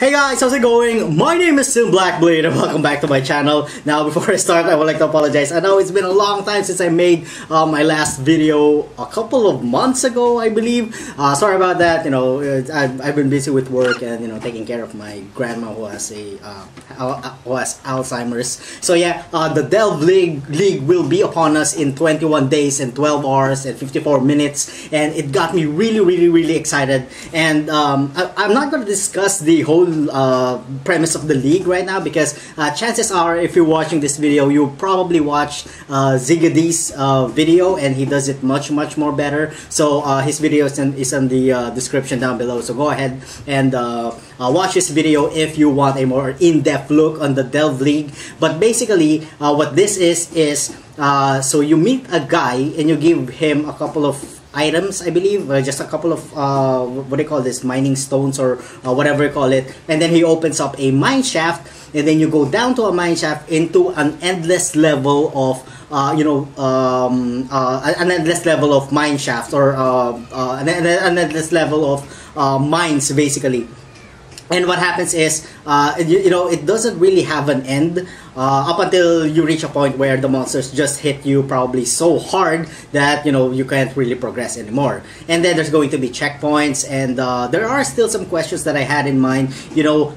Hey guys, how's it going? My name is Blackblade and welcome back to my channel. Now before I start, I would like to apologize. I know it's been a long time since I made my last video a couple of months ago, I believe. Sorry about that. You know, I've been busy with work and taking care of my grandma who has Alzheimer's. So yeah, the Delve League will be upon us in 21 days and 12 hours and 54 minutes, and it got me really excited. And I'm not going to discuss the whole premise of the league right now because chances are, if you're watching this video, you probably watched Zigady's video, and he does it much more better. So his video is in the description down below, so go ahead and watch this video if you want a more in-depth look on the Delve League. But basically what this is so you meet a guy and you give him a couple of items, I believe, just a couple of what do you call this, mining stones or whatever you call it, and then he opens up a mine shaft, and then you go down to a mine shaft into an endless level of an endless level of mine shaft, or an endless level of mines basically. And what happens is, it doesn't really have an end up until you reach a point where the monsters just hit you probably so hard that you can't really progress anymore. And then there's going to be checkpoints, and there are still some questions that I had in mind.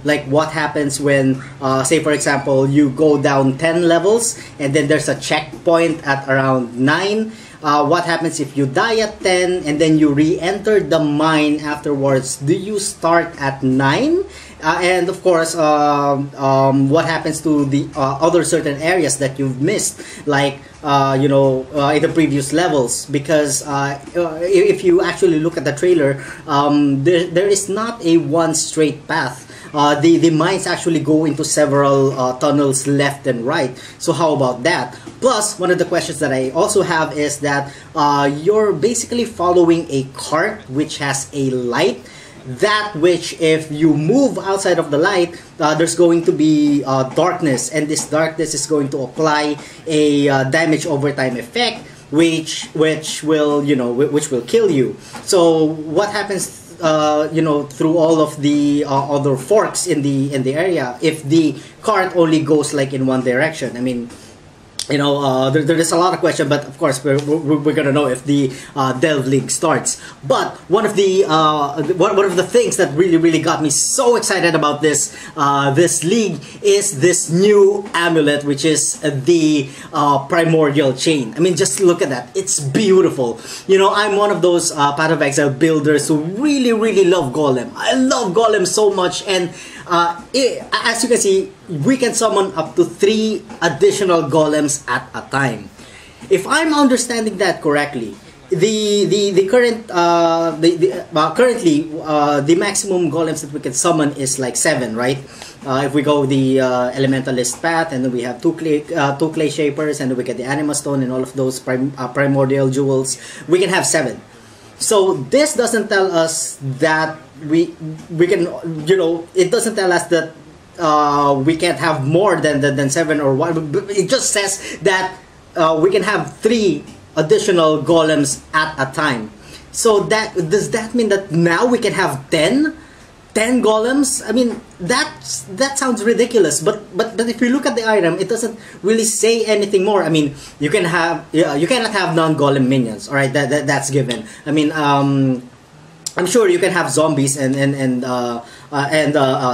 Like what happens when, say for example, you go down 10 levels and then there's a checkpoint at around 9. What happens if you die at 10 and then you re-enter the mine afterwards? Do you start at 9? And of course, what happens to the other certain areas that you've missed, like in the previous levels? Because if you actually look at the trailer, there is not a one straight path. The mines actually go into several tunnels left and right. So how about that? Plus, one of the questions that I also have is that you're basically following a cart which has a light, that which if you move outside of the light, there's going to be darkness, and this darkness is going to apply a damage over time effect, which will kill you. So what happens through all of the other forks in the area if the cart only goes like in one direction? I mean, there's a lot of questions, but of course we're gonna know if the Delve League starts. But one of the things that really got me so excited about this league is this new amulet, which is the Primordial Chain. I mean, just look at that. It's beautiful. I'm one of those Path of Exile builders who really love Golem. I love Golem so much, and as you can see, we can summon up to 3 additional golems at a time. If I'm understanding that correctly, currently the maximum golems that we can summon is like 7, right? If we go the elementalist path, and then we have two clay shapers, and then we get the anima stone and all of those primordial jewels, we can have 7. So this doesn't tell us that we can, it doesn't tell us that we can't have more than 7 or 1. It just says that we can have 3 additional golems at a time. So does that mean that now we can have 10 golems? I mean, that sounds ridiculous, but if you look at the item, it doesn't really say anything more. I mean, you cannot have non-golem minions. All right, that's given. I mean, I'm sure you can have zombies and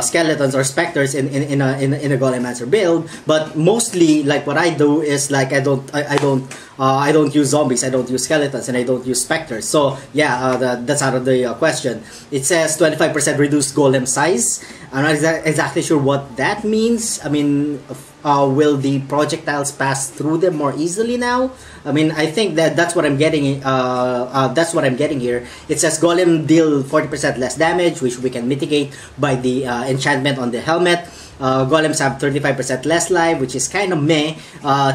skeletons or specters in a Golemancer build, but mostly, like, what I do is, like, I don't use zombies, I don't use skeletons, and I don't use specters. So yeah, that's out of the question. It says 25% reduced golem size. I'm not exactly sure what that means. I mean, will the projectiles pass through them more easily now? I mean, I think that's what I'm getting. That's what I'm getting here. It says golem deal 40% less damage, which we can mitigate by the enchantment on the helmet. Golems have 35% less life, which is kind of meh.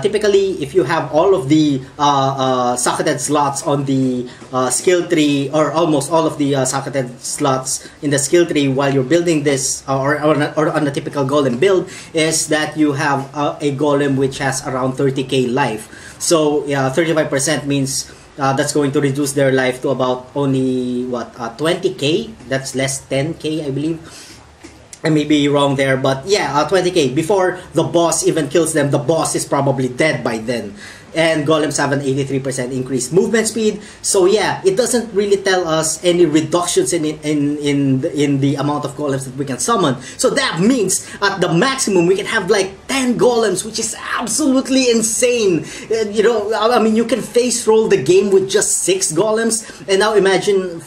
Typically, if you have all of the socketed slots on the skill tree, or almost all of the socketed slots in the skill tree while you're building this, or on a typical golem build, is that you have a golem which has around 30k life. So yeah, 35% means that's going to reduce their life to about only what, 20k. That's less 10k, I believe. I may be wrong there, but yeah, 20k. Before the boss even kills them, the boss is probably dead by then. And golems have an 83% increased movement speed. So yeah, it doesn't really tell us any reductions in the amount of golems that we can summon. So that means at the maximum we can have like 10 golems, which is absolutely insane. You know, I mean, you can face roll the game with just 6 golems, and now imagine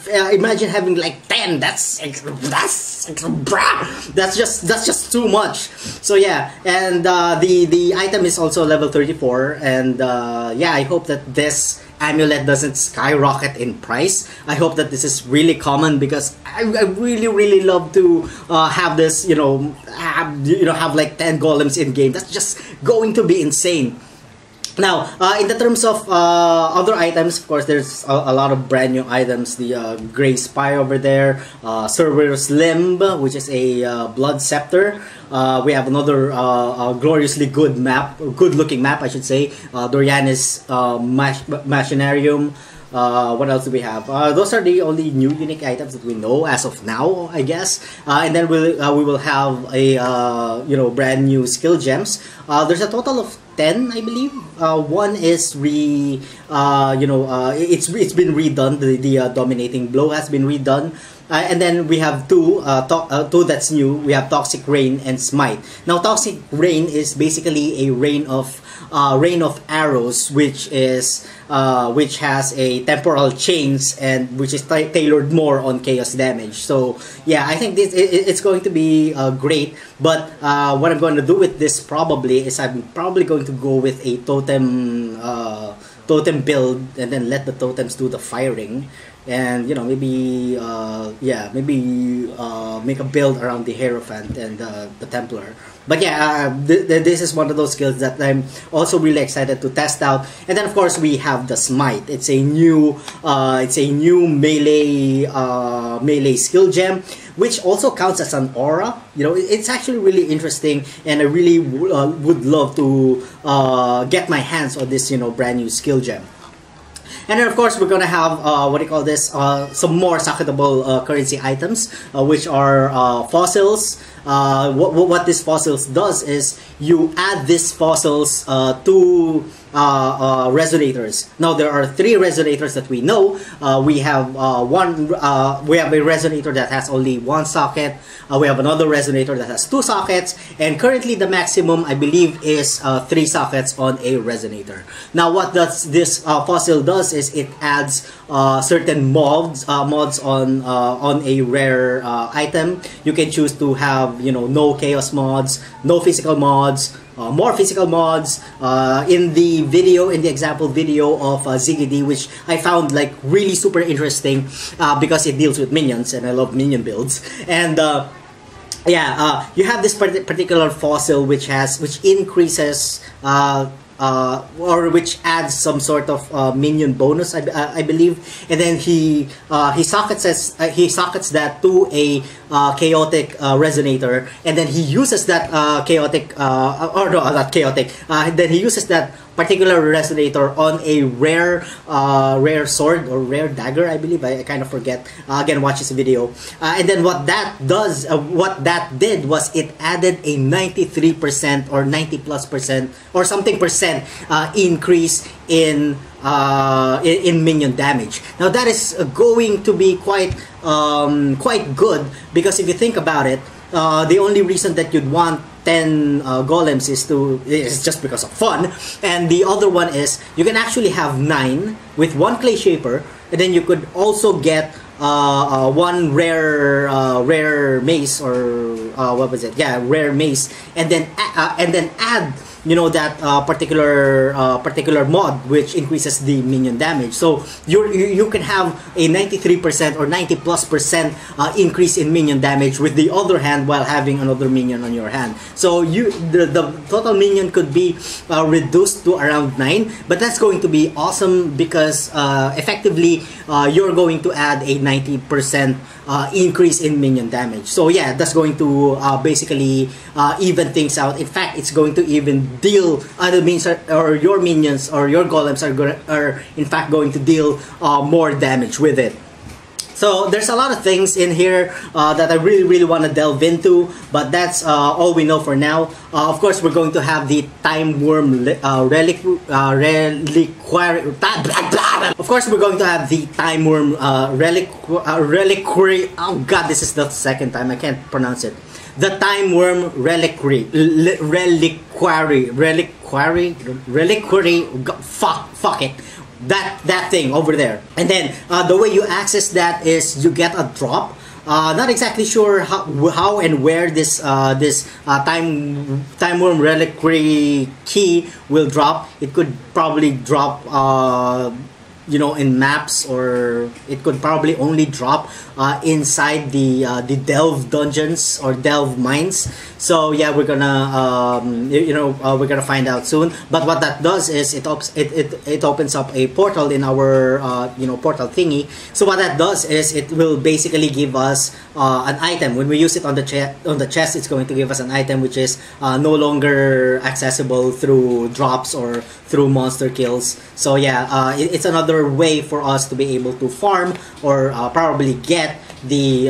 having like 10. That's just too much. So yeah, and the item is also level 34, and yeah, I hope that this amulet doesn't skyrocket in price. I hope that this is really common, because I really love to have this, have like 10 golems in game. That's just going to be insane. Now, in the terms of other items, of course, there's a lot of brand new items. The Grey Spy over there, Server's Limb, which is a Blood Scepter. We have another gloriously good map, good-looking map, I should say. Dorianis Machinarium. What else do we have? Those are the only new unique items that we know as of now, I guess. And then we will have a brand new skill gems. There's a total of 10, I believe. One is it's been redone. The Dominating Blow has been redone. And then we have two that's new. We have Toxic Rain and Smite. Now, Toxic Rain is basically a rain of arrows, which has a temporal chains, and which is tailored more on chaos damage. So yeah, I think it's going to be great. But what I'm going to do with this probably is I'm probably going to go with a totem build, and then let the totems do the firing. And maybe make a build around the Hierophant and the Templar. But yeah, this is one of those skills that I'm also really excited to test out. And then of course we have the Smite. It's a new melee skill gem, which also counts as an aura. It's actually really interesting, and I really would love to get my hands on this brand new skill gem. And then of course we're gonna have some more sackable currency items, which are fossils. What these fossils does is you add these fossils to resonators. Now there are 3 resonators that we know. We have a resonator that has only 1 socket. We have another resonator that has 2 sockets, and currently the maximum, I believe, is 3 sockets on a resonator. Now what this fossil does is it adds certain mods on a rare item. You can choose to have no chaos mods, no physical mods, more physical mods. In the example video of Ziggy D, which I found like really super interesting, because it deals with minions, and I love minion builds. And you have this particular fossil which increases or which adds some sort of minion bonus, I believe, and then he sockets that to a chaotic resonator, and then he uses that then he uses that particular resonator on a rare sword or rare dagger, I believe. I kind of forget. Again, watch this video. And then what that did was it added a 93% or 90+% or something percent increase in minion damage. Now that is going to be quite good, because if you think about it, the only reason that you'd want 10 golems is just because of fun, and the other one is you can actually have 9 with 1 clay shaper, and then you could also get 1 rare mace, or rare mace, and then add that particular mod which increases the minion damage. So you can have a 93% or 90+% increase in minion damage with the other hand, while having another minion on your hand. So the total minion could be reduced to around 9, but that's going to be awesome, because effectively you're going to add a 90% increase in minion damage. So yeah, that's going to basically even things out. In fact, it's going to even deal other means, or your minions or your golems are in fact going to deal more damage with it. So there's a lot of things in here that I really want to delve into, but that's all we know for now. Of course, we're going to have the time worm reliquary. Of course, we're going to have the time worm reliquary. Oh God, this is the second time I can't pronounce it. The time worm reliquary. Fuck it. That thing over there. And then the way you access that is you get a drop. Not exactly sure how and where this time worm reliquary key will drop. It could probably drop you know, in maps, or it could probably only drop inside the delve dungeons or delve mines. So yeah, we're gonna we're gonna find out soon. But what that does is it opens up a portal in our portal thingy. So what that does is it will basically give us an item. When we use it on the chest, it's going to give us an item which is no longer accessible through drops or through monster kills. So yeah, it's another way for us to be able to farm or probably get the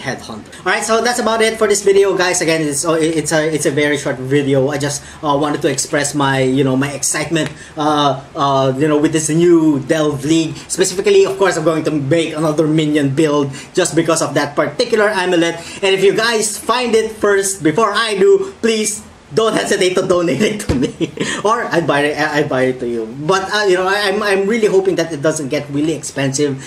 headhunter. Alright, so that's about it for this video, guys. Again, it's a very short video. I just wanted to express my my excitement with this new Delve League. Specifically, of course, I'm going to make another minion build just because of that particular amulet. And if you guys find it first before I do, please don't hesitate to donate it to me, or I'd buy it to you. But I'm really hoping that it doesn't get really expensive.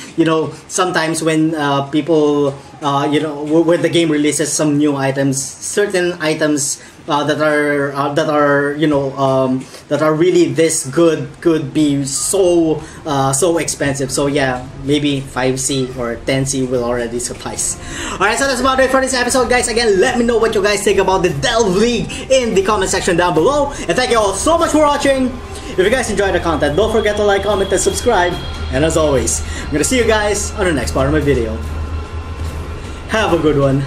Sometimes when people when the game releases some new items, certain items that are really this good could be so expensive. So yeah, maybe 5C or 10C will already suffice. Alright, so that's about it for this episode, guys. Again, let me know what you guys think about the Delve League in the comment section down below. And thank you all so much for watching. If you guys enjoyed the content, don't forget to like, comment, and subscribe. And as always, I'm gonna see you guys on the next part of my video. Have a good one.